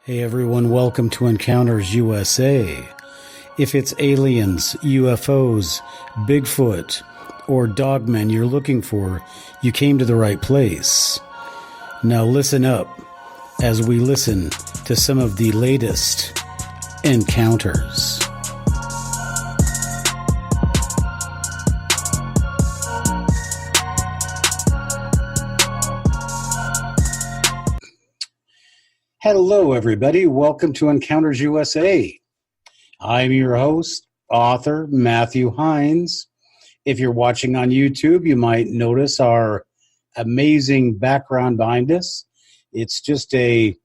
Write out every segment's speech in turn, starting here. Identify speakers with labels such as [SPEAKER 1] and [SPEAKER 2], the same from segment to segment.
[SPEAKER 1] Hey everyone, welcome to Encounters USA. If it's aliens, UFOs, Bigfoot, or dogmen you're looking for, you came to the right place. Now listen up as we listen to some of the latest encounters. Hello, everybody. Welcome to Encounters USA. I'm your host, author Matthew Hines. If you're watching on YouTube, you might notice our amazing background behind us. It's just a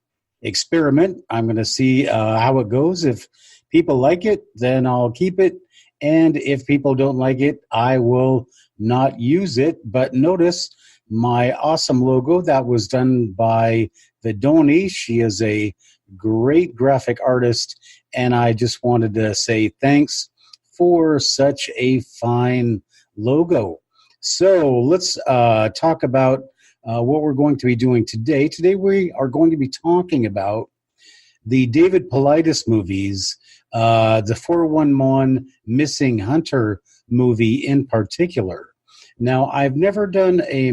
[SPEAKER 1] experiment. I'm going to see how it goes. If people like it, then I'll keep it. And if people don't like it, I will not use it. But notice my awesome logo that was done by Vidoni. She is a great graphic artist, and I just wanted to say thanks for such a fine logo. So let's talk about what we're going to be doing today. Today we are going to be talking about the David Paulides movies, the 411 Missing Hunter movie in particular. Now, I've never done a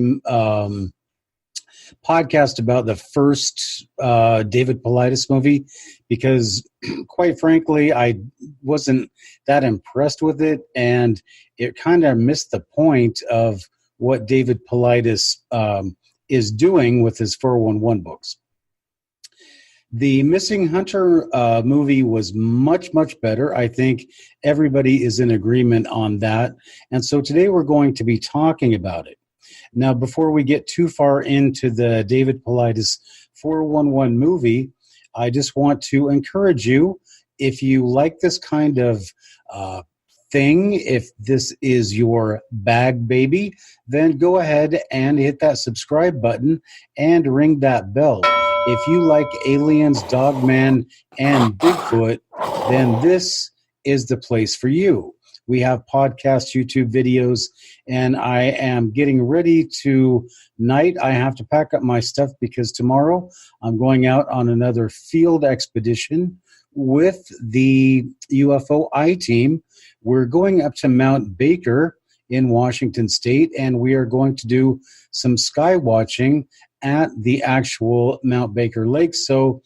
[SPEAKER 1] podcast about the first David Paulides movie because, quite frankly, I wasn't that impressed with it, and it kind of missed the point of what David Paulides is doing with his 411 books. The Missing Hunter movie was much, much better. I think everybody is in agreement on that. And so today we're going to be talking about it. Now, before we get too far into the David Paulides 411 movie, I just want to encourage you, if you like this kind of thing, if this is your bag baby, then go ahead and hit that subscribe button and ring that bell. If you like aliens, dogman, and Bigfoot, then this is the place for you. We have podcast, YouTube videos, and I am getting ready tonight. I have to pack up my stuff because tomorrow I'm going out on another field expedition with the UFO I-Team. We're going up to Mount Baker in Washington State, and we are going to do some sky watching at the actual Mount Baker Lake. So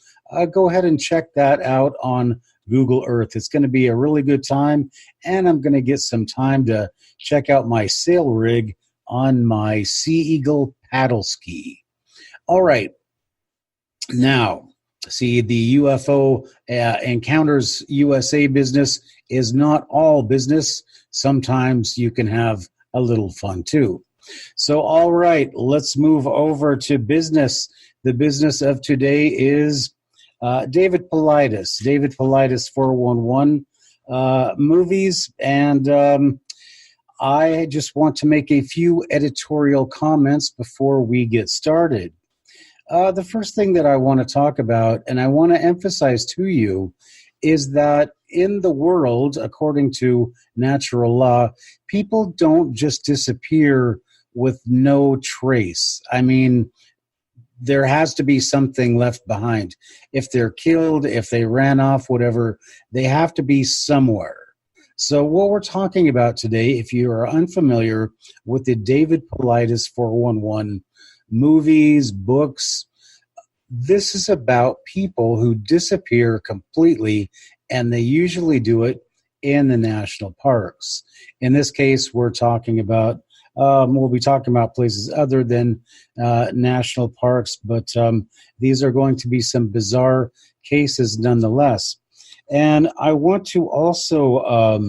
[SPEAKER 1] go ahead and check that out on Google Earth. It's going to be a really good time, and I'm going to get some time to check out my sail rig on my Sea Eagle paddle ski. All right. Now, see, the UFO Encounters USA business is not all business. Sometimes you can have a little fun too. So, all right, let's move over to business. The business of today is David Paulides. David Paulides 411 movies, and I just want to make a few editorial comments before we get started. The first thing that I want to talk about, and I want to emphasize to you, is that in the world, according to natural law, people don't just disappear with no trace. I mean, there has to be something left behind. If they're killed, if they ran off, whatever, they have to be somewhere. So what we're talking about today, if you are unfamiliar with the David Paulides 411 movies, books, this is about people who disappear completely, and they usually do it in the national parks. In this case, we're talking about we'll be talking about places other than national parks, but these are going to be some bizarre cases nonetheless. And I want to also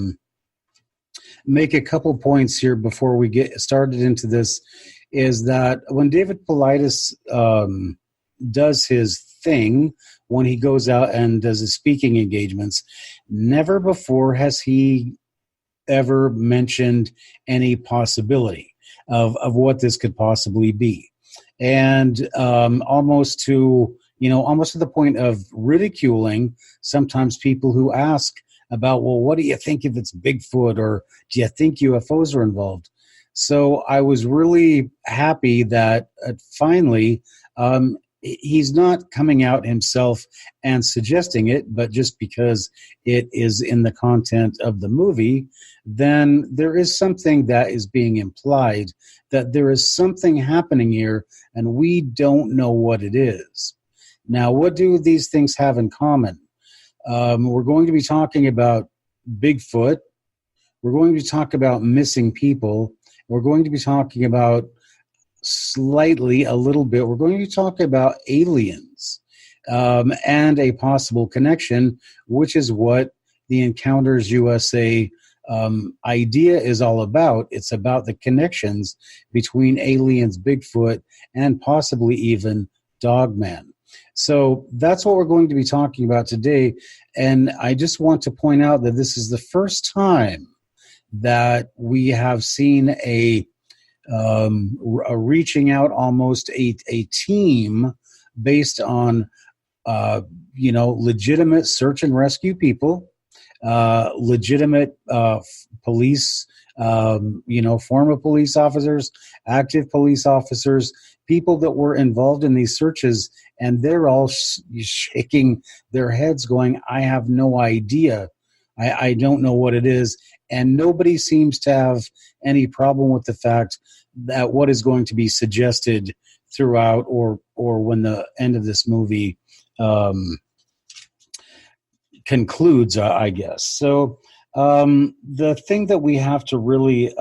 [SPEAKER 1] make a couple points here before we get started into this, is that when David Paulides does his thing, when he goes out and does his speaking engagements, never before has he ever mentioned any possibility of what this could possibly be. And almost to the point of ridiculing sometimes people who ask about, well, what do you think if it's Bigfoot, or do you think UFOs are involved? So I was really happy that finally he's not coming out himself and suggesting it, but just because it is in the content of the movie, then there is something that is being implied, that there is something happening here, and we don't know what it is. Now, what do these things have in common? We're going to be talking about Bigfoot. We're going to talk about missing people. We're going to be talking about a little bit, we're going to talk about aliens and a possible connection, which is what the Encounters USA idea is all about. It's about the connections between aliens, Bigfoot, and possibly even Dogman. So that's what we're going to be talking about today. And I just want to point out that this is the first time that we have seen a reaching out, almost a team based on legitimate search and rescue people, legitimate police, former police officers, active police officers, people that were involved in these searches, and they're all shaking their heads going, I have no idea. I don't know what it is. And nobody seems to have any problem with the fact that what is going to be suggested throughout or when the end of this movie concludes, I guess. So the thing that we have to really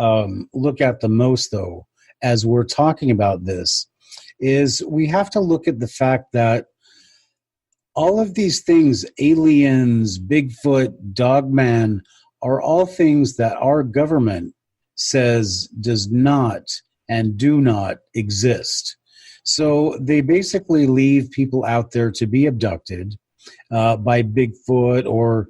[SPEAKER 1] look at the most, though, as we're talking about this, is we have to look at the fact that all of these things, aliens, Bigfoot, Dogman, are all things that our government says does not and do not exist. So they basically leave people out there to be abducted by Bigfoot or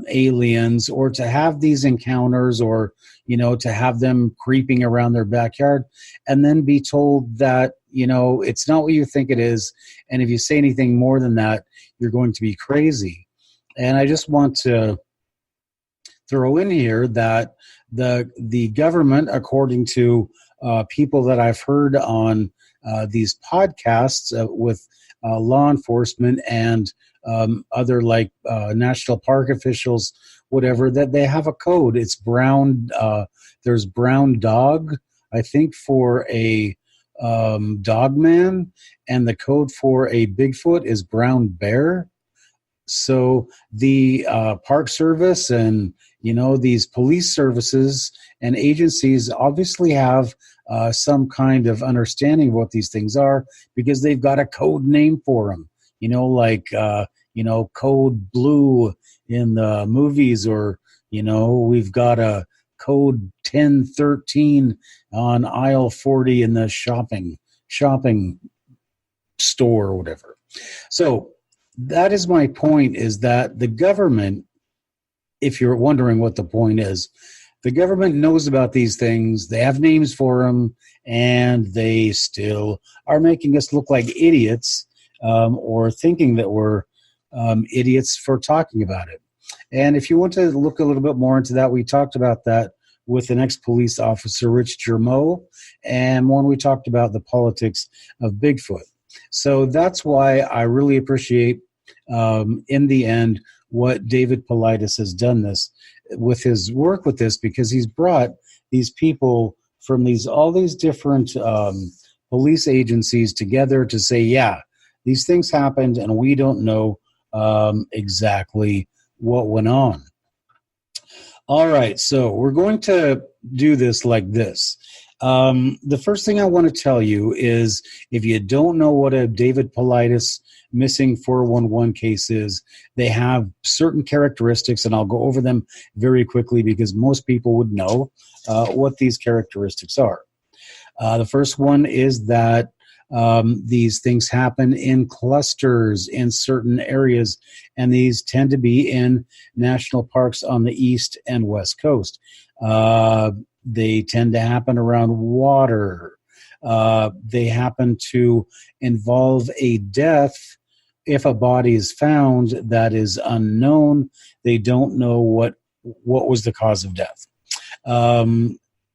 [SPEAKER 1] aliens, or to have these encounters, or to have them creeping around their backyard, and then be told that it's not what you think it is, and if you say anything more than that, you're going to be crazy. And I just want to throw in here that the government, according to people that I've heard on these podcasts with law enforcement and other national park officials, whatever, that they have a code. It's brown. There's brown dog, I think, for a Dogman, and the code for a Bigfoot is brown bear. So the Park Service and these police services and agencies obviously have some kind of understanding of what these things are, because they've got a code name for them. Code blue in the movies, or we've got a code 1013 on aisle 40 in the shopping store or whatever. So that is my point, is that the government, if you're wondering what the point is, the government knows about these things, they have names for them, and they still are making us look like idiots, or thinking that we're idiots for talking about it. And if you want to look a little bit more into that, we talked about that with an ex-police officer, Rich Germeau, and when we talked about the politics of Bigfoot. So that's why I really appreciate, in the end, what David Paulides has done this with his work with this, because he's brought these people from all these different police agencies together to say, yeah, these things happened and we don't know exactly what went on. All right, so we're going to do this like this. The first thing I want to tell you is, if you don't know what a David Paulides missing 411 case is, they have certain characteristics, and I'll go over them very quickly because most people would know what these characteristics are. The first one is that these things happen in clusters in certain areas, and these tend to be in national parks on the east and west coast. They tend to happen around water. They happen to involve a death. If a body is found that is unknown, they don't know what was the cause of death.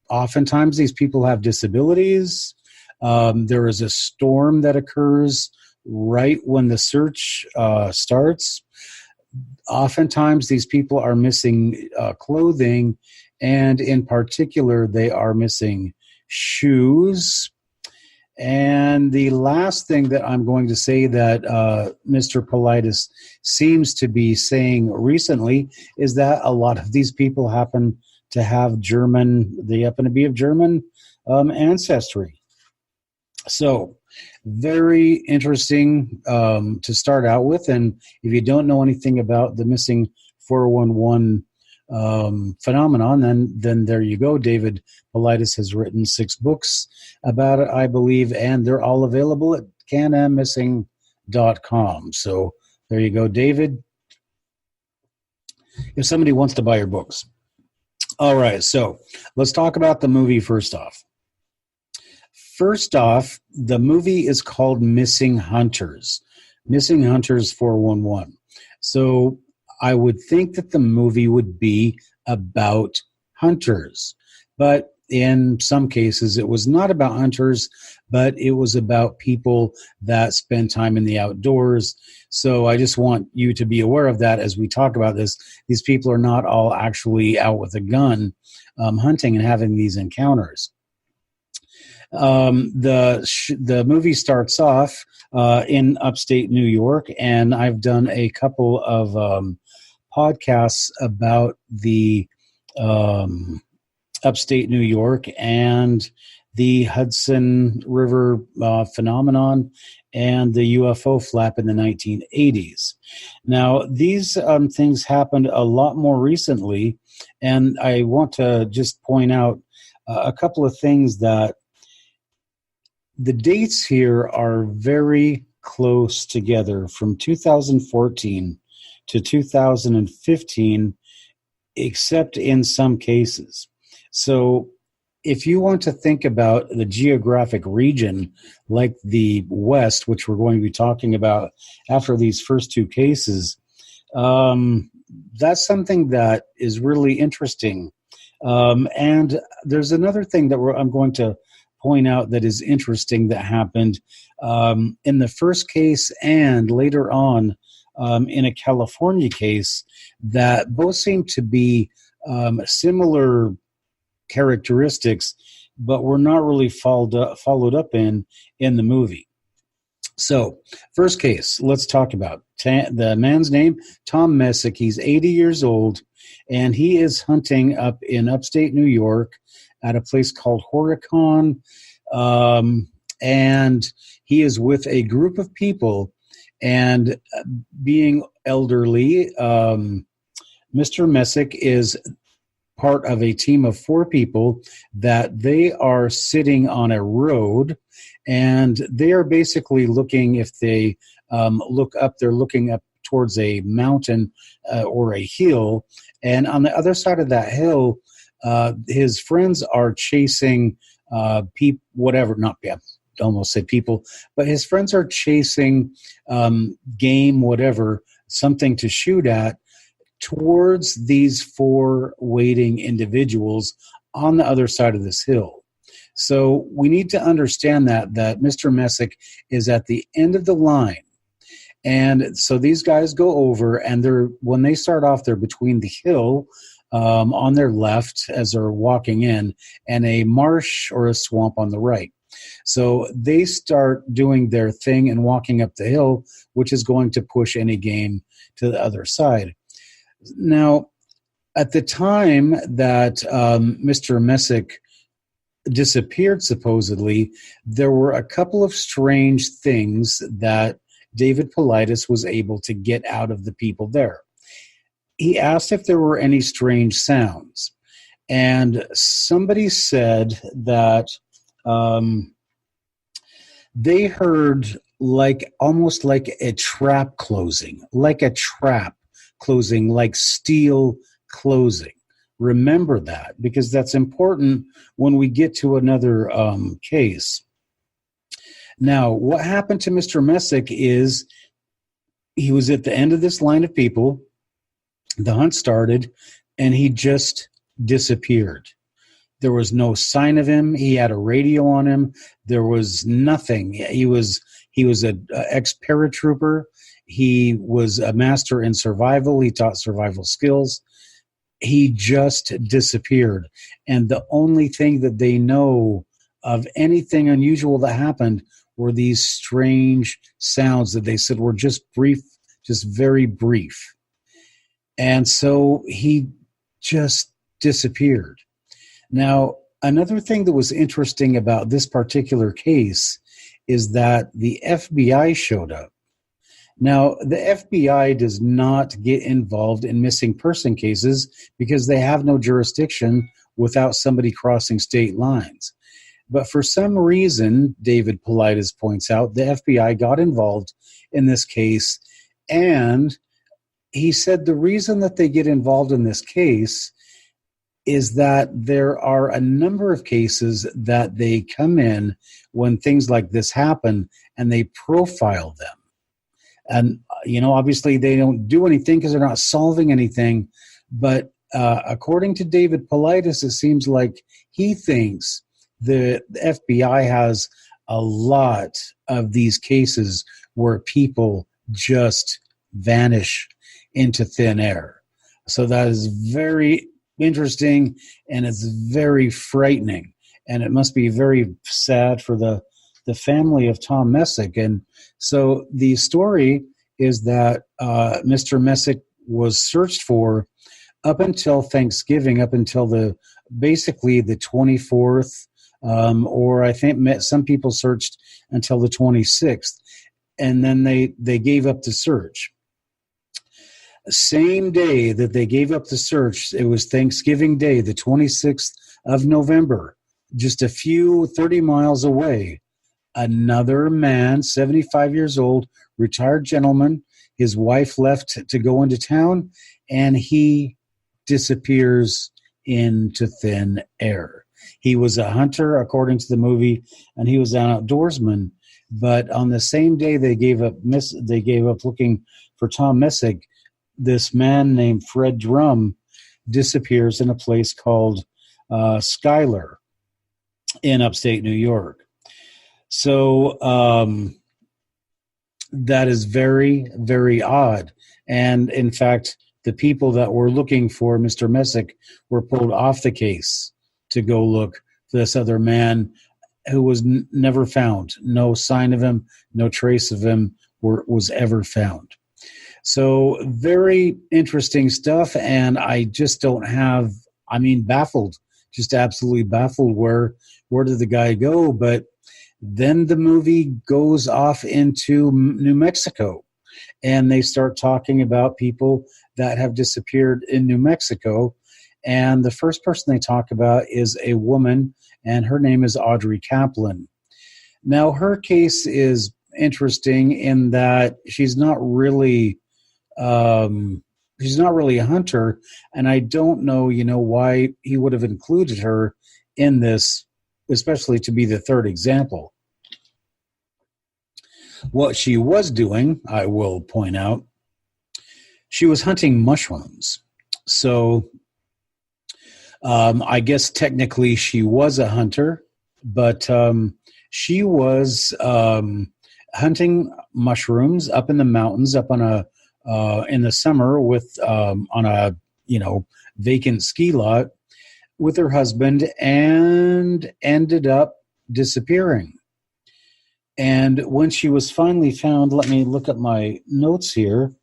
[SPEAKER 1] Oftentimes, these people have disabilities. There is a storm that occurs right when the search starts. Oftentimes, these people are missing clothing, and in particular, they are missing shoes. And the last thing that I'm going to say that Mr. Paulides seems to be saying recently is that a lot of these people happen to have they happen to be of German ancestry. So, very interesting to start out with. And if you don't know anything about the missing 411 phenomenon, then there you go. David Paulides has written 6 books about it, I believe, and they're all available at canammissing.com. So there you go, David, if somebody wants to buy your books. All right, so let's talk about the movie first off. First off, the movie is called Missing Hunters. Missing Hunters 411. So I would think that the movie would be about hunters. But in some cases, it was not about hunters, but it was about people that spend time in the outdoors. So I just want you to be aware of that as we talk about this. These people are not all actually out with a gun hunting and having these encounters. The movie starts off in upstate New York, and I've done a couple of podcasts about the upstate New York and the Hudson River phenomenon and the UFO flap in the 1980s. Now, these things happened a lot more recently, and I want to just point out a couple of things that the dates here are very close together from 2014 to 2015, except in some cases. So if you want to think about the geographic region like the West, which we're going to be talking about after these first 2 cases, that's something that is really interesting. And there's another thing that I'm going to point out that is interesting that happened in the first case and later on in a California case that both seem to be similar characteristics, but were not really followed up in the movie. So, first case, let's talk about the man's name, Tom Messick. He's 80 years old, and he is hunting up in upstate New York at a place called Horicon, and he is with a group of people, and being elderly, Mr. Messick is part of a team of 4 people that they are sitting on a road, and they are basically looking, if they look up, they're looking up towards a mountain or a hill, and on the other side of that hill, his friends are chasing almost said people, but his friends are chasing game, whatever, something to shoot at towards these 4 waiting individuals on the other side of this hill. So we need to understand that Mr. Messick is at the end of the line. And so these guys go over, and when they start off, they're between the hill on their left as they're walking in and a marsh or a swamp on the right. So they start doing their thing and walking up the hill, which is going to push any game to the other side. Now, at the time that Mr. Messick disappeared, supposedly, there were a couple of strange things that David Paulides was able to get out of the people there. He asked if there were any strange sounds, and somebody said that they heard almost like a trap closing, like steel closing. Remember that, because that's important when we get to another case. Now, what happened to Mr. Messick is he was at the end of this line of people. The hunt started, and he just disappeared. There was no sign of him. He had a radio on him. There was nothing. He He was an ex-paratrooper. He was a master in survival. He taught survival skills. He just disappeared. And the only thing that they know of anything unusual that happened were these strange sounds that they said were just brief, just very brief. And so he just disappeared. Now, another thing that was interesting about this particular case is that the FBI showed up. Now, the FBI does not get involved in missing person cases because they have no jurisdiction without somebody crossing state lines. But for some reason, David Paulides points out, the FBI got involved in this case, and he said the reason that they get involved in this case is that there are a number of cases that they come in when things like this happen and they profile them. And, obviously they don't do anything because they're not solving anything. But according to David Paulides, it seems like he thinks the FBI has a lot of these cases where people just vanish into thin air. So that is very interesting, and it's very frightening. And it must be very sad for the family of Tom Messick. And so the story is that Mr. Messick was searched for up until Thanksgiving, up until basically the 24th, or I think some people searched until the 26th, and then they gave up the search. Same day that they gave up the search, it was Thanksgiving Day, the 26th of November, just a few 30 miles away. Another man, 75 years old, retired gentleman, his wife left to go into town, and he disappears into thin air. He was a hunter, according to the movie, and he was an outdoorsman. But on the same day they gave up looking for Tom Messick, this man named Fred Drum disappears in a place called Schuyler in upstate New York. So that is very, very odd. And in fact, the people that were looking for Mr. Messick were pulled off the case to go look for this other man who was never found. No sign of him, no trace of him was ever found. So very interesting stuff, and I just don't have, baffled, just absolutely baffled where did the guy go? But then the movie goes off into New Mexico, and they start talking about people that have disappeared in New Mexico. And the first person they talk about is a woman, and her name is Audrey Caplan. Now, her case is interesting in that she's not really a hunter, and I don't know, why he would have included her in this, especially to be the third example. What she was doing, I will point out, she was hunting mushrooms. So I guess technically she was a hunter, but she was hunting mushrooms up in the mountains, up on in the summer on a vacant ski lot with her husband, and ended up disappearing. And when she was finally found, let me look at my notes here.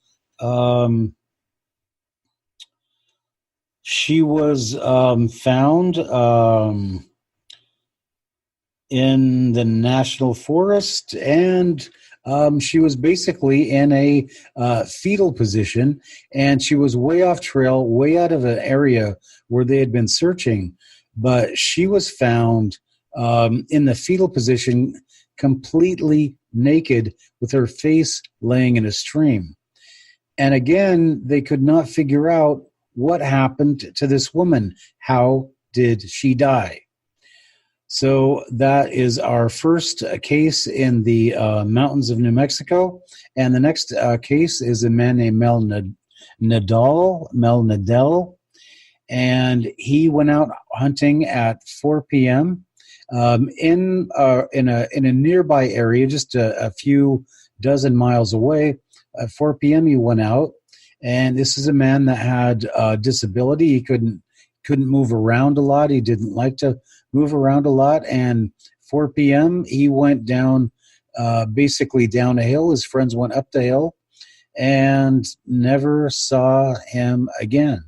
[SPEAKER 1] She was found in the national forest, and she was basically in a fetal position, and she was way off trail, way out of an area where they had been searching. But she was found in the fetal position, completely naked, with her face laying in a stream. And again, they could not figure out what happened to this woman. How did she die? So that is our first case in the mountains of New Mexico. And the next case is a man named Mel Nadell. And he went out hunting at 4 p.m. in a nearby area, just a few dozen miles away. At 4 p.m., he went out, and this is a man that had a disability. He couldn't move around a lot. He didn't like to move around a lot. And 4 p.m., he went down, basically down a hill. His friends went up the hill and never saw him again.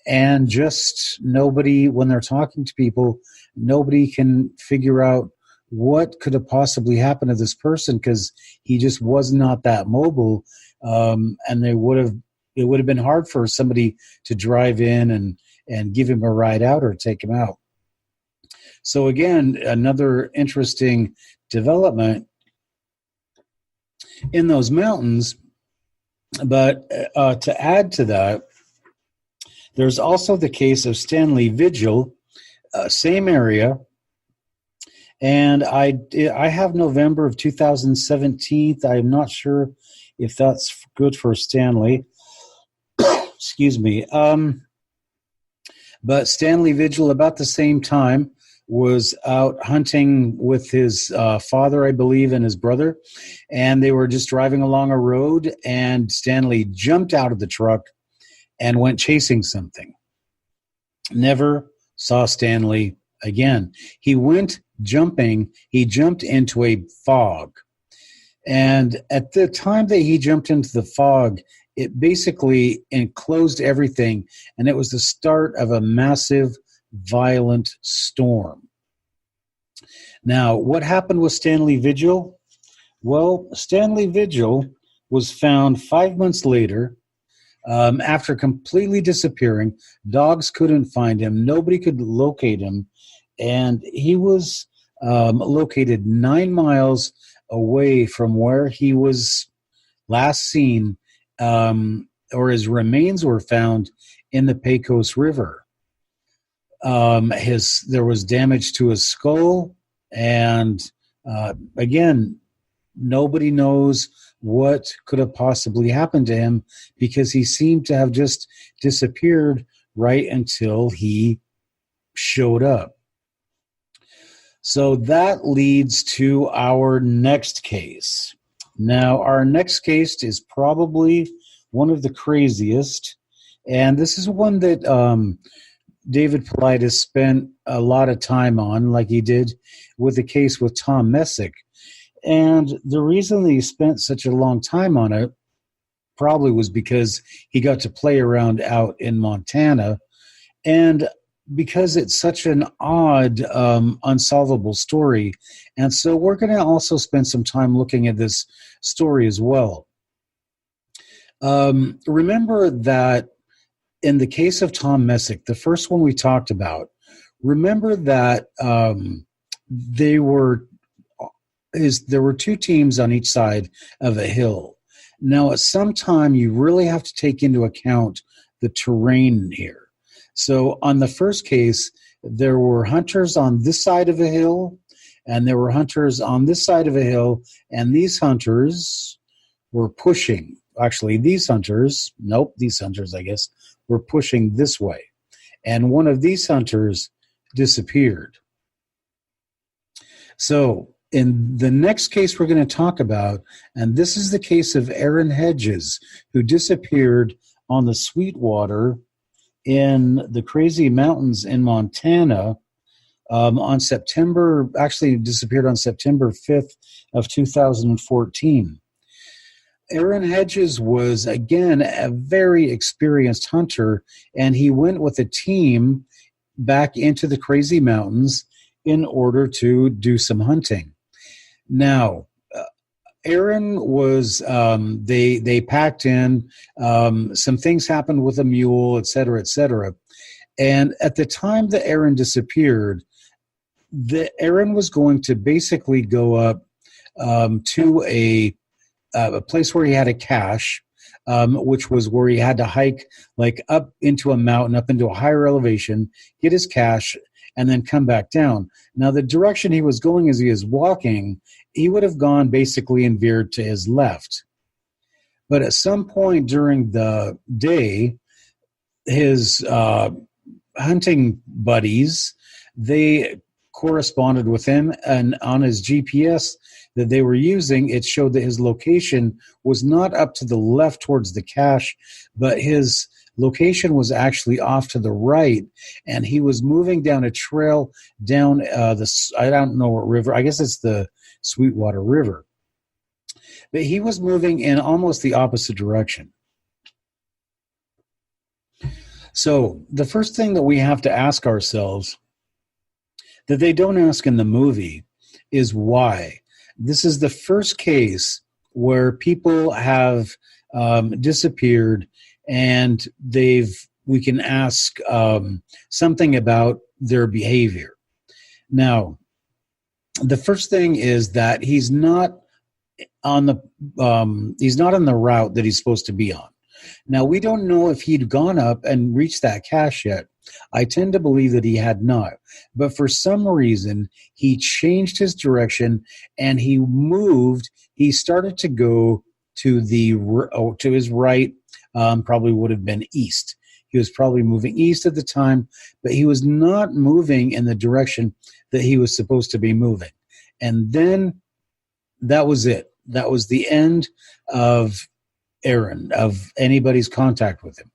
[SPEAKER 1] And just nobody, when they're talking to people, nobody can figure out what could have possibly happened to this person, because he just was not that mobile. And it would have been hard for somebody to drive in and give him a ride out or take him out. So again, another interesting development in those mountains. But to add to that, there's also the case of Stanley Vigil, same area. And I have November of 2017. I'm not sure if that's good for Stanley. Excuse me. But Stanley Vigil, about the same time, was out hunting with his father, I believe, and his brother. And they were just driving along a road, and Stanley jumped out of the truck and went chasing something. Never saw Stanley again. He went jumping. He jumped into a fog. And at the time that he jumped into the fog, it basically enclosed everything, and it was the start of a massive, violent storm. Now, what happened with Stanley Vigil? Well, Stanley Vigil was found 5 months later, after completely disappearing. Dogs couldn't find him. Nobody could locate him. And he was located 9 miles away from where he was last seen, or his remains were found in the Pecos River. There was damage to his skull, and again, nobody knows what could have possibly happened to him, because he seemed to have just disappeared right until he showed up. So that leads to our next case. Now, our next case is probably one of the craziest, and this is one that David Paulides spent a lot of time on, like he did with the case with Tom Messick. And the reason that he spent such a long time on it probably was because he got to play around out in Montana, and because it's such an odd, unsolvable story. And so we're going to also spend some time looking at this story as well. Remember that in the case of Tom Messick, the first one we talked about, remember that there were two teams on each side of a hill. Now, at some time, you really have to take into account the terrain here. So on the first case, there were hunters on this side of a hill, and there were hunters on this side of a hill, and these hunters were pushing. Actually, these hunters, I guess, were pushing this way. And one of these hunters disappeared. So in the next case we're going to talk about, and this is the case of Aaron Hedges, who disappeared on the Sweetwater in the Crazy Mountains in Montana on September 5th of 2014. Aaron Hedges was, again, a very experienced hunter, and he went with a team back into the Crazy Mountains in order to do some hunting. Now, Aaron was, they packed in, some things happened with a mule, et cetera, et cetera. And at the time that Aaron disappeared, Aaron was going to basically go up to a place where he had a cache, which was where he had to hike like up into a mountain, up into a higher elevation, get his cache, and then come back down. Now, the direction he was going as he was walking, he would have gone basically and veered to his left. But at some point during the day, his hunting buddies, they corresponded with him, and on his GPS that they were using, it showed that his location was not up to the left towards the cache, but his location was actually off to the right, and he was moving down a trail down I don't know what river, I guess it's the Sweetwater River. But he was moving in almost the opposite direction. So the first thing that we have to ask ourselves that they don't ask in the movie is why. This is the first case where people have disappeared, and we can ask something about their behavior. Now, the first thing is that he's not on the route that he's supposed to be on. Now, we don't know if he'd gone up and reached that cache yet. I tend to believe that he had not. But for some reason, he changed his direction and he moved. He started to go to his right, probably would have been east. He was probably moving east at the time, but he was not moving in the direction that he was supposed to be moving. And then that was it. That was the end of Aaron, of anybody's contact with him.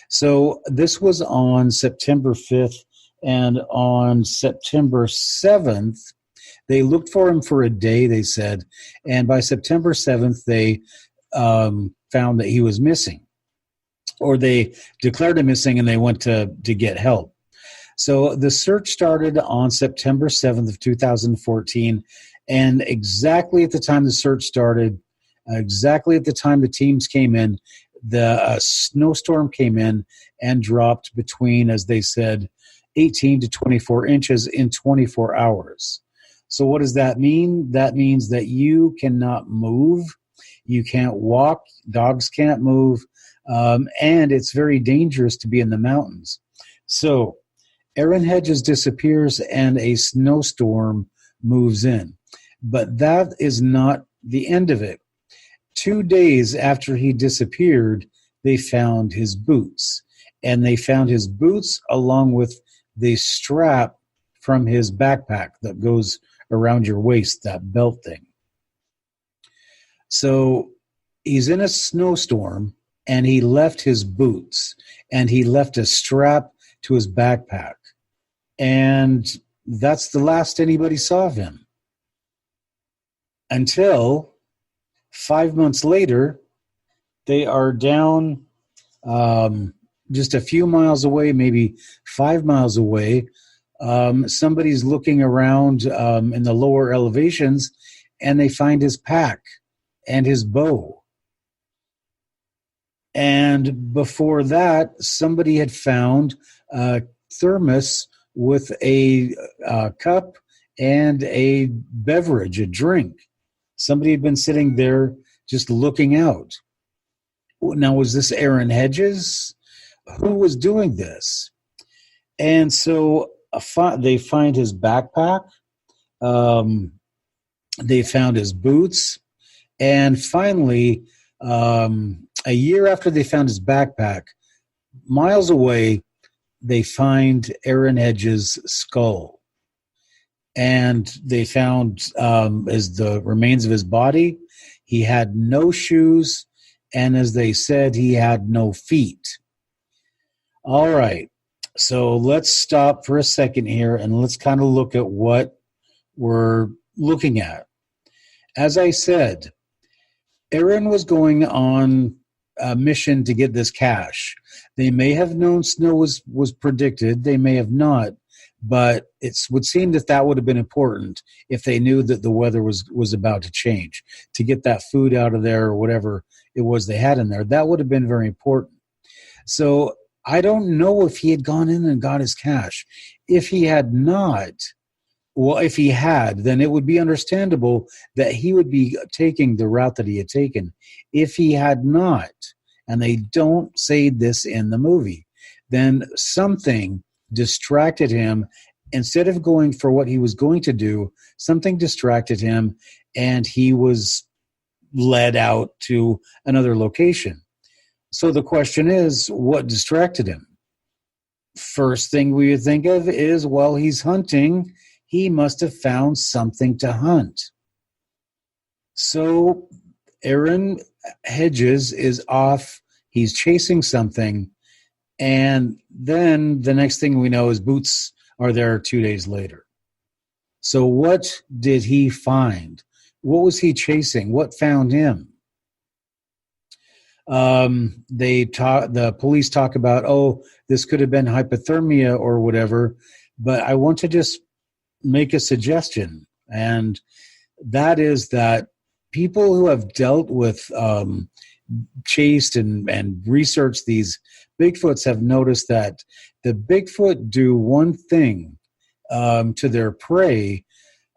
[SPEAKER 1] So this was on September 5th, and on September 7th, they looked for him for a day, they said, and by September 7th, they found that he was missing, or they declared him missing, and they went to get help. So the search started on September 7th of 2014, and exactly at the time the search started, exactly at the time the teams came in, the snowstorm came in and dropped between, as they said, 18 to 24 inches in 24 hours. So what does that mean? That means that you cannot move, you can't walk, dogs can't move, and it's very dangerous to be in the mountains. So Aaron Hedges disappears and a snowstorm moves in. But that is not the end of it. 2 days after he disappeared, they found his boots. And they found his boots along with the strap from his backpack that goes around your waist, that belt thing. So he's in a snowstorm, and he left his boots, and he left a strap to his backpack. And that's the last anybody saw of him. Until 5 months later, they are down just a few miles away, maybe 5 miles away. Somebody's looking around in the lower elevations, and they find his pack and his bow. And before that, somebody had found a thermos with a cup and a beverage, a drink. Somebody had been sitting there just looking out. Now, was this Aaron Hedges? Who was doing this? And so they find his backpack. They found his boots. And finally, a year after they found his backpack, miles away, they find Aaron Hedges' skull. And they found the remains of his body. He had no shoes, and as they said, he had no feet. All right, so let's stop for a second here, and let's kind of look at what we're looking at. As I said, Aaron was going on a mission to get this cache. They may have known snow was predicted. They may have not. But it would seem that would have been important if they knew that the weather was about to change, to get that food out of there or whatever it was they had in there. That would have been very important. So I don't know if he had gone in and got his cache. If he had not, well, if he had, then it would be understandable that he would be taking the route that he had taken. If he had not, and they don't say this in the movie, then something distracted him. Instead of going for what he was going to do, something distracted him, and he was led out to another location. So the question is, what distracted him? First thing we would think of is, well, he's hunting. he must have found something to hunt. So Aaron Hedges is off. He's chasing something. And then the next thing we know is boots are there 2 days later. So what did he find? What was he chasing? What found him? The police talk about, oh, this could have been hypothermia or whatever. But I want to just make a suggestion. And that is that people who have dealt with chased and researched these Bigfoots have noticed that the Bigfoot do one thing to their prey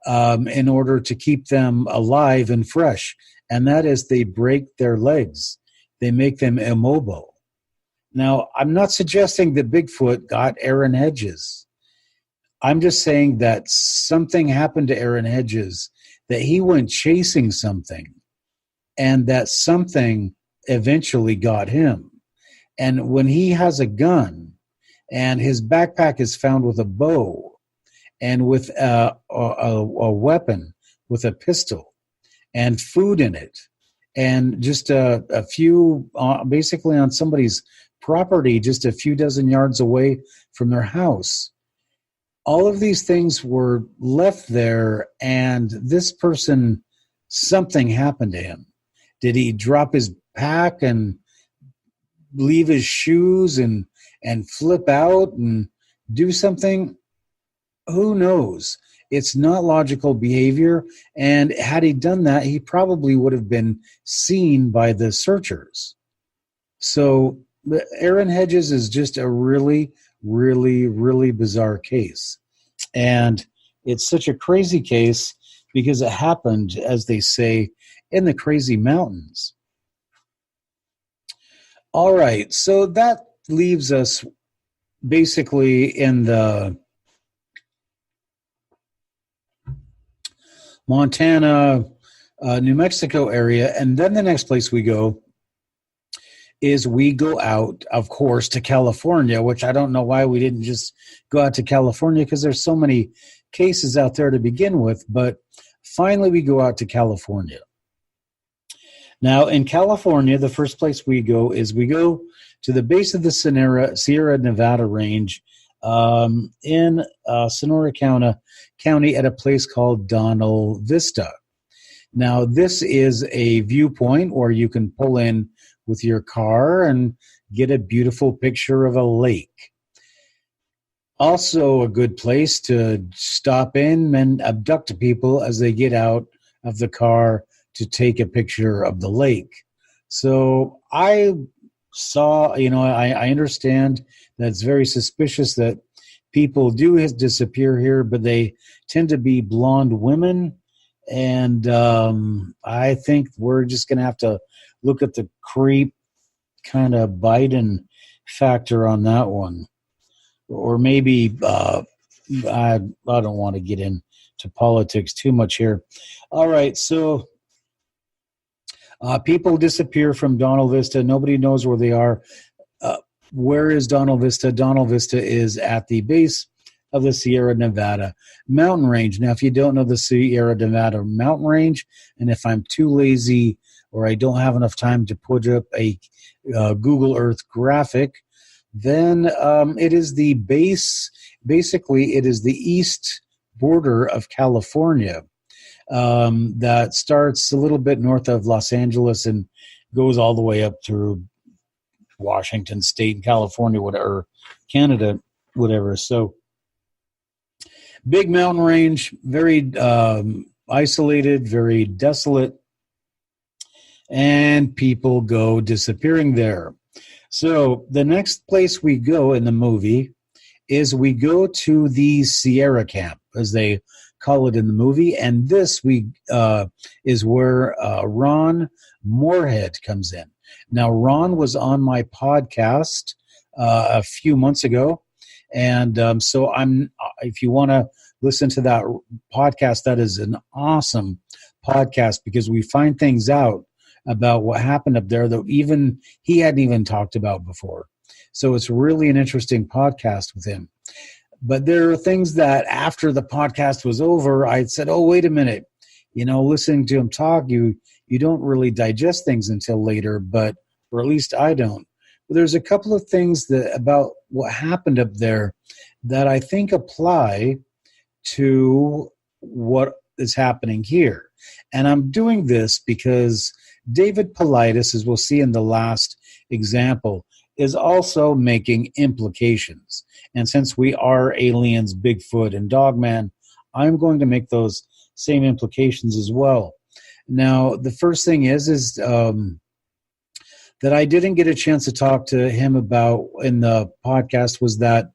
[SPEAKER 1] in order to keep them alive and fresh, and that is they break their legs. They make them immobile. Now, I'm not suggesting that Bigfoot got Aaron Hedges. I'm just saying that something happened to Aaron Hedges, that he went chasing something, and that something eventually got him. And when he has a gun, and his backpack is found with a bow, and with a weapon, with a pistol, and food in it, and just a few, basically on somebody's property, just a few dozen yards away from their house. All of these things were left there, and this person, something happened to him. Did he drop his pack and leave his shoes and flip out and do something? Who knows? It's not logical behavior, and had he done that, he probably would have been seen by the searchers. So Aaron Hedges is just a really, really, really bizarre case. And it's such a crazy case because it happened, as they say, in the crazy mountains. All right, so that leaves us basically in the Montana, New Mexico area. And then the next place we go is we go out, of course, to California, which I don't know why we didn't just go out to California, because there's so many cases out there to begin with. But finally, we go out to California. Now, in California, the first place we go to the base of the Sierra Nevada range in Sonora County at a place called Donald Vista. Now, this is a viewpoint where you can pull in with your car and get a beautiful picture of a lake. Also a good place to stop in and abduct people as they get out of the car to take a picture of the lake. So I saw, I understand that it's very suspicious that people do disappear here, but they tend to be blonde women. And I think we're just going to have to look at the creep kind of Biden factor on that one. Or maybe I don't want to get into politics too much here. All right, so people disappear from Donald Vista. Nobody knows where they are. Where is Donald Vista? Donald Vista is at the base of the Sierra Nevada mountain range. Now, if you don't know the Sierra Nevada mountain range, and if I'm too lazy or I don't have enough time to put up a Google Earth graphic, then it is the base. Basically, it is the east border of California that starts a little bit north of Los Angeles and goes all the way up through Washington State and California, whatever, Canada, whatever. So big mountain range, very isolated, very desolate, and people go disappearing there. So the next place we go in the movie is we go to the Sierra Camp, as they call it in the movie, and this is where Ron Moorhead comes in. Now, Ron was on my podcast a few months ago, and so if you want to listen to that podcast, that is an awesome podcast because we find things out about what happened up there that he hadn't even talked about before. So it's really an interesting podcast with him. But there are things that after the podcast was over, I said, oh, wait a minute. Listening to him talk, you don't really digest things until later, or at least I don't. But there's a couple of things about what happened up there that I think apply to what is happening here. And I'm doing this because David Paulides, as we'll see in the last example, is also making implications. And since we are aliens, Bigfoot, and Dogman, I'm going to make those same implications as well. Now, the first thing is that I didn't get a chance to talk to him about in the podcast was that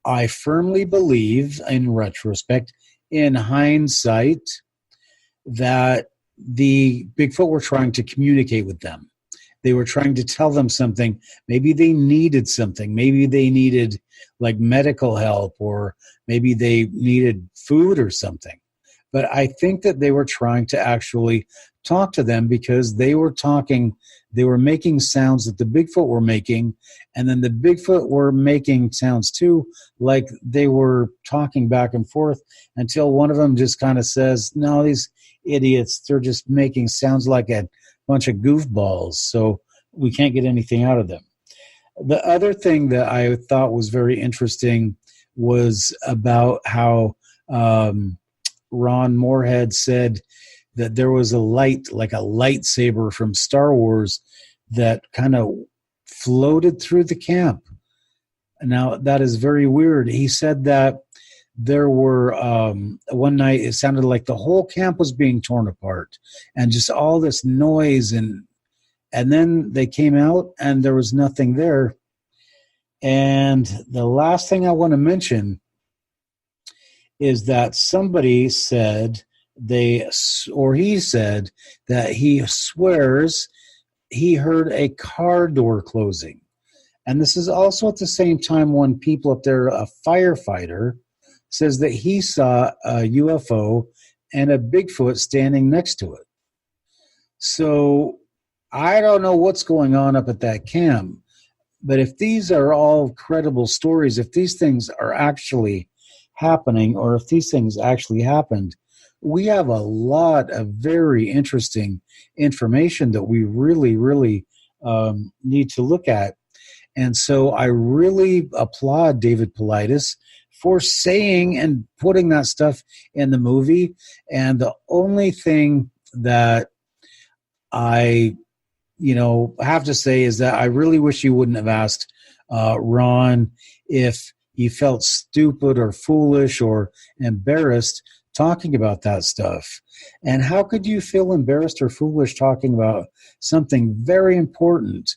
[SPEAKER 1] I firmly believe, in retrospect, in hindsight, that the Bigfoot were trying to communicate with them. They were trying to tell them something. Maybe they needed something. Maybe they needed like medical help, or maybe they needed food or something. But I think that they were trying to actually talk to them because they were making sounds that the Bigfoot were making, and then the Bigfoot were making sounds too, like they were talking back and forth until one of them just kind of says, no, these idiots, they're just making sounds like a bunch of goofballs, so we can't get anything out of them. The other thing that I thought was very interesting was about how Ron Moorhead said that there was a light, like a lightsaber from Star Wars, that kind of floated through the camp. Now, that is very weird. He said that there were, one night, it sounded like the whole camp was being torn apart and just all this noise. And then they came out and there was nothing there. And the last thing I want to mention is that somebody said he said that he swears he heard a car door closing. And this is also at the same time when people up there, a firefighter, says that he saw a UFO and a Bigfoot standing next to it. So I don't know what's going on up at that camp, but if these are all credible stories, if these things are actually happening, or if these things actually happened, we have a lot of very interesting information that we really, really need to look at. And so I really applaud David Paulides for saying and putting that stuff in the movie. And the only thing that I have to say is that I really wish you wouldn't have asked Ron if he felt stupid or foolish or embarrassed talking about that stuff. And how could you feel embarrassed or foolish talking about something very important,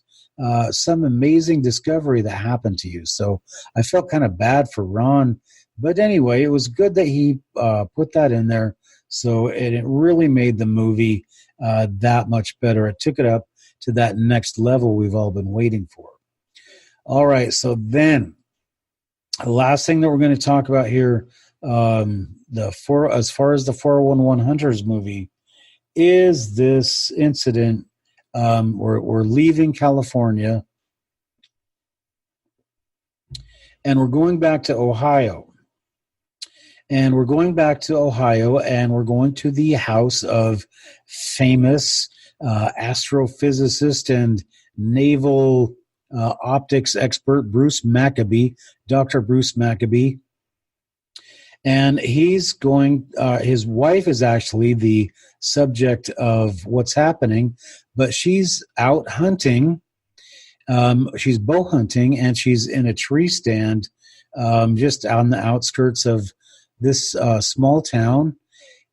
[SPEAKER 1] some amazing discovery that happened to you? So I felt kind of bad for Ron. But anyway, it was good that he put that in there. So it really made the movie that much better. It took it up to that next level we've all been waiting for. All right, so then the last thing that we're going to talk about here, as far as the 411 Hunters movie, is this incident. We're leaving California, and we're going back to Ohio. And we're going back to Ohio, and we're going to the house of famous astrophysicist and naval optics expert Bruce Maccabee, Dr. Bruce Maccabee. And he's going, his wife is actually the subject of what's happening, but she's out hunting. She's bow hunting, and she's in a tree stand just on the outskirts of this small town.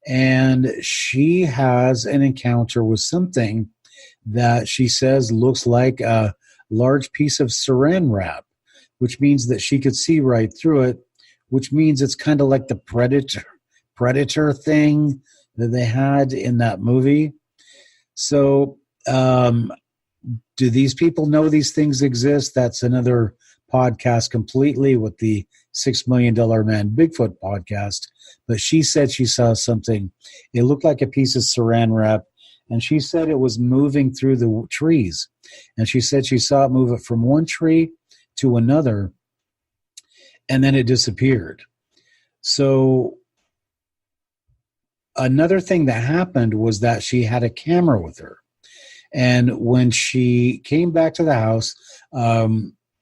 [SPEAKER 1] And she has an encounter with something that she says looks like a large piece of saran wrap, which means that she could see right through it, which means it's kind of like the predator thing that they had in that movie. So do these people know these things exist? That's another podcast completely, with the $6 Million Man Bigfoot podcast. But she said she saw something. It looked like a piece of saran wrap, and she said it was moving through the trees. And she said she saw it move it from one tree to another. and then it disappeared. So another thing that happened was that she had a camera with her. And when she came back to the house,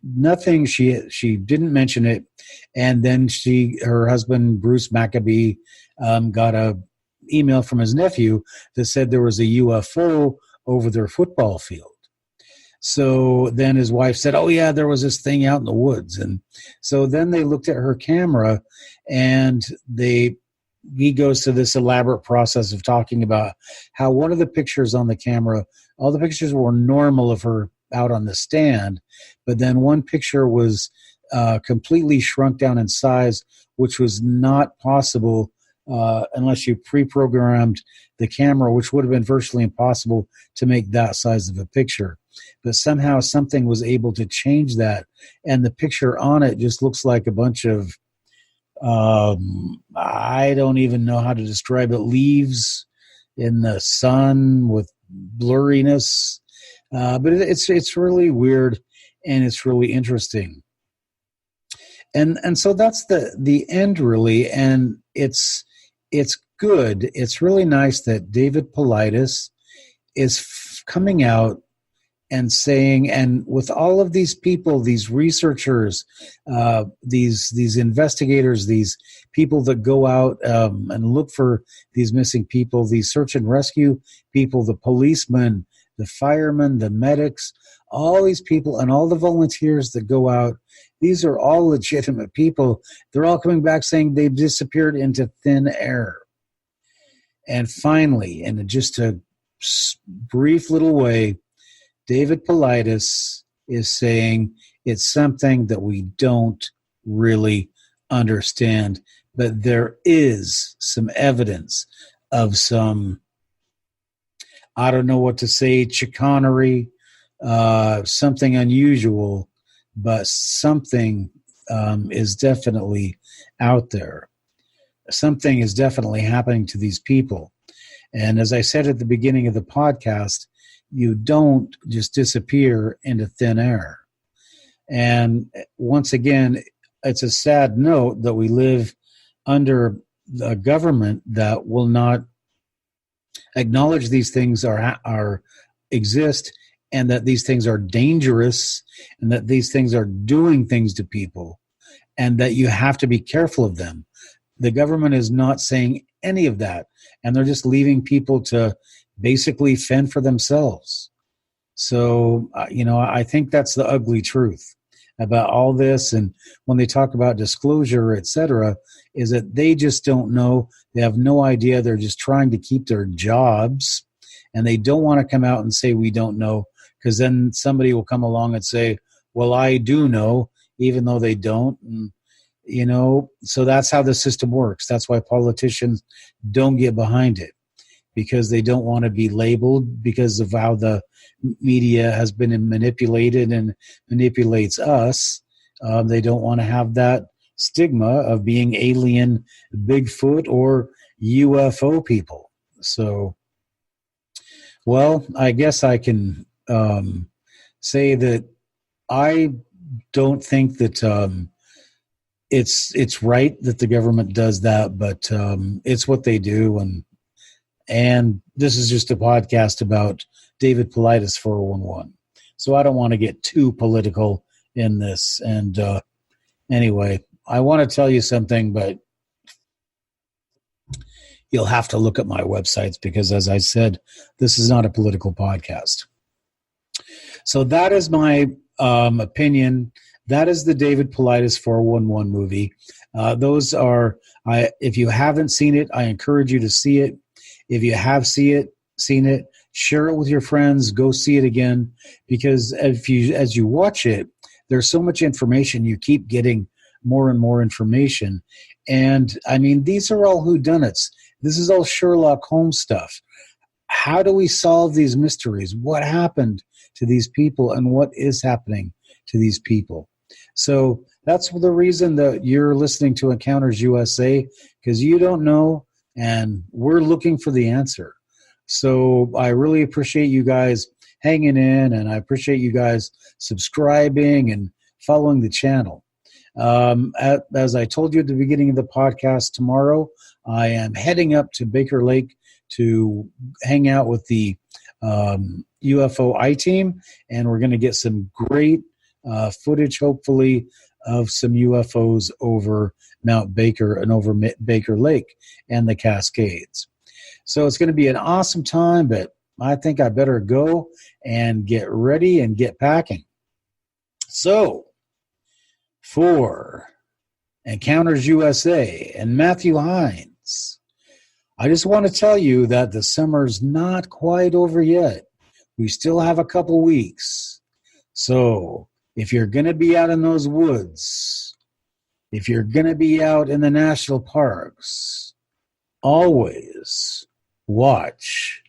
[SPEAKER 1] nothing, she didn't mention it. And then her husband, Bruce Maccabee, got a email from his nephew that said there was a UFO over their football field. So then his wife said, oh yeah, there was this thing out in the woods. And so then they looked at her camera, and he goes to this elaborate process of talking about how one of the pictures on the camera, all the pictures were normal of her out on the stand, but then one picture was completely shrunk down in size, which was not possible unless you pre-programmed the camera, which would have been virtually impossible to make that size of a picture. But somehow something was able to change that, and the picture on it just looks like a bunch of I don't even know how to describe it, leaves in the sun with blurriness, but it's really weird, and it's really interesting. And so that's the end, really, and it's good. It's really nice that David Paulides is coming out and saying, and with all of these people, these researchers, these investigators, these people that go out and look for these missing people, these search and rescue people, the policemen, the firemen, the medics, all these people, and all the volunteers that go out, these are all legitimate people. They're all coming back saying they've disappeared into thin air. And finally, in just a brief little way, David Paulides is saying it's something that we don't really understand, but there is some evidence of some, I don't know what to say, chicanery, something unusual, but something is definitely out there. Something is definitely happening to these people. And as I said at the beginning of the podcast, you don't just disappear into thin air. And once again, it's a sad note that we live under a government that will not acknowledge these things are exist, and that these things are dangerous, and that these things are doing things to people, and that you have to be careful of them. The government is not saying any of that, and they're just leaving people to basically fend for themselves. So, I think that's the ugly truth about all this. And when they talk about disclosure, et cetera, is that they just don't know. They have no idea. They're just trying to keep their jobs, and they don't want to come out and say, we don't know, because then somebody will come along and say, well, I do know, even though they don't. And, so that's how the system works. That's why politicians don't get behind it, because they don't want to be labeled because of how the media has been manipulated and manipulates us. They don't want to have that stigma of being alien, Bigfoot, or UFO people. So, well, I guess I can say that I don't think that it's right that the government does that, but it's what they do. And this is just a podcast about David Paulides 411. So I don't want to get too political in this. And anyway, I want to tell you something, but you'll have to look at my websites, because as I said, this is not a political podcast. So that is my opinion. That is the David Paulides 411 movie. Those are, if you haven't seen it, I encourage you to see it. If you have seen it, share it with your friends. Go see it again, because as you watch it, there's so much information. You keep getting more and more information. And I mean, these are all whodunits. This is all Sherlock Holmes stuff. How do we solve these mysteries? What happened to these people, and what is happening to these people? So that's the reason that you're listening to Encounters USA, because you don't know, and we're looking for the answer. So I really appreciate you guys hanging in, and I appreciate you guys subscribing and following the channel. As I told you at the beginning of the podcast, tomorrow I am heading up to Baker Lake to hang out with the UFO I-Team, and we're going to get some great footage, hopefully, of some UFOs over Mount Baker and over Baker Lake and the Cascades. So it's going to be an awesome time, but I think I better go and get ready and get packing. So, for Encounters USA and Matthew Hines, I just want to tell you that the summer's not quite over yet. We still have a couple weeks. So, if you're going to be out in those woods, if you're going to be out in the national parks, always watch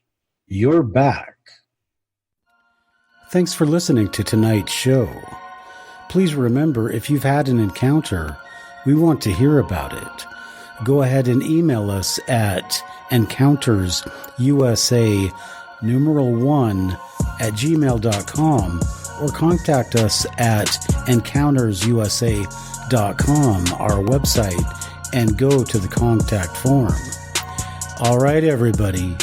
[SPEAKER 1] your back. Thanks for listening to tonight's show. Please remember, if you've had an encounter, we want to hear about it. Go ahead and email us at encountersusa1@gmail.com or contact us at encountersusa.com, our website, and go to the contact form. All right, everybody.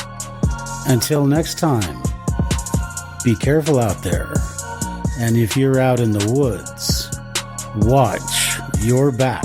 [SPEAKER 1] Until next time, be careful out there. And if you're out in the woods, watch your back.